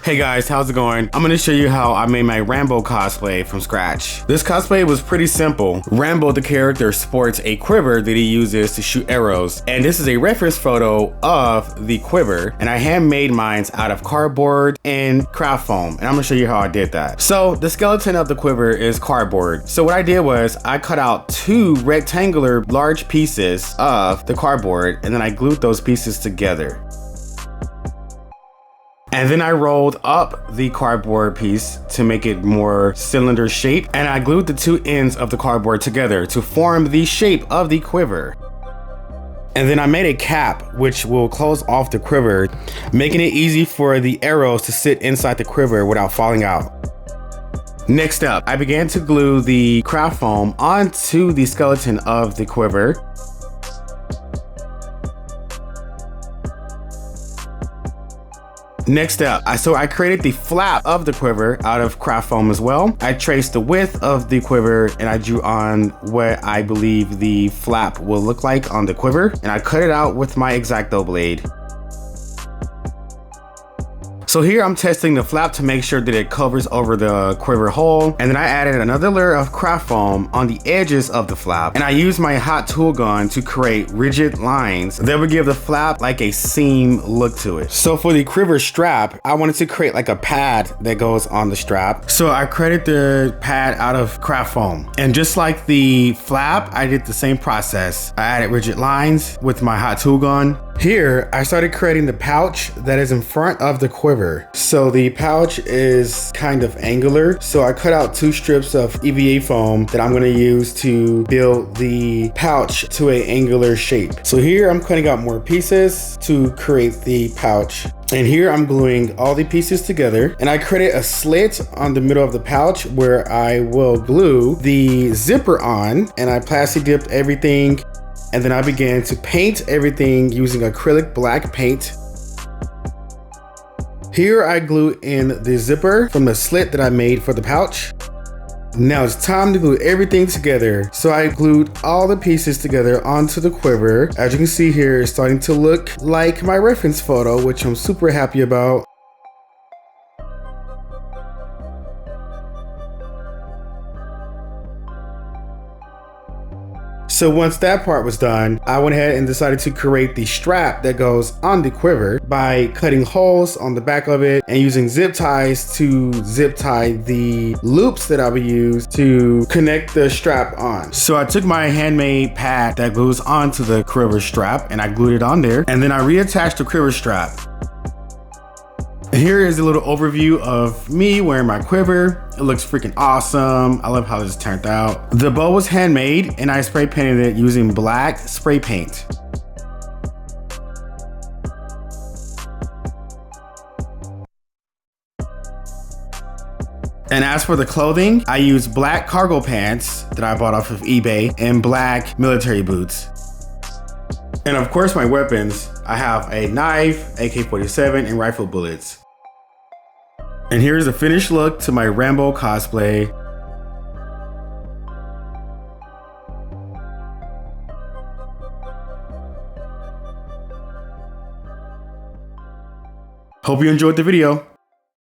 Hey guys, how's it going? I'm gonna show you how I made my Rambo cosplay from scratch. This cosplay was pretty simple. Rambo, the character, sports a quiver that he uses to shoot arrows. And this is a reference photo of the quiver. And I handmade mine out of cardboard and craft foam. And I'm gonna show you how I did that. So the skeleton of the quiver is cardboard. So what I did was I cut out 2 rectangular large pieces of the cardboard and then I glued those pieces together. And then I rolled up the cardboard piece to make it more cylinder shape, and I glued the 2 ends of the cardboard together to form the shape of the quiver. And then I made a cap which will close off the quiver, making it easy for the arrows to sit inside the quiver without falling out. Next up, I began to glue the craft foam onto the skeleton of the quiver. Next up, I created the flap of the quiver out of craft foam as well. I traced the width of the quiver and I drew on what I believe the flap will look like on the quiver, and I cut it out with my X-Acto blade. So here I'm testing the flap to make sure that it covers over the quiver hole, and then I added another layer of craft foam on the edges of the flap, and I used my hot tool gun to create rigid lines that would give the flap like a seam look to it. So for the quiver strap, I wanted to create like a pad that goes on the strap. So I created the pad out of craft foam, and just like the flap, I did the same process. I added rigid lines with my hot tool gun. Here, I started creating the pouch that is in front of the quiver. So the pouch is kind of angular. So I cut out 2 strips of EVA foam that I'm gonna use to build the pouch to an angular shape. So here I'm cutting out more pieces to create the pouch. And here I'm gluing all the pieces together, and I created a slit on the middle of the pouch where I will glue the zipper on, and I plastic dipped everything. And then I began to paint everything using acrylic black paint. Here I glue in the zipper from the slit that I made for the pouch. Now it's time to glue everything together. So I glued all the pieces together onto the quiver. As you can see here, it's starting to look like my reference photo, which I'm super happy about. So once that part was done, I went ahead and decided to create the strap that goes on the quiver by cutting holes on the back of it and using zip ties to zip tie the loops that I would use to connect the strap on. So I took my handmade pad that glues onto the quiver strap and I glued it on there, and then I reattached the quiver strap. Here is a little overview of me wearing my quiver. It looks freaking awesome. I love how this turned out. The bow was handmade and I spray painted it using black spray paint. And as for the clothing, I used black cargo pants that I bought off of eBay and black military boots. And of course my weapons, I have a knife, AK-47, and rifle bullets. And here's the finished look to my Rambo cosplay. Hope you enjoyed the video.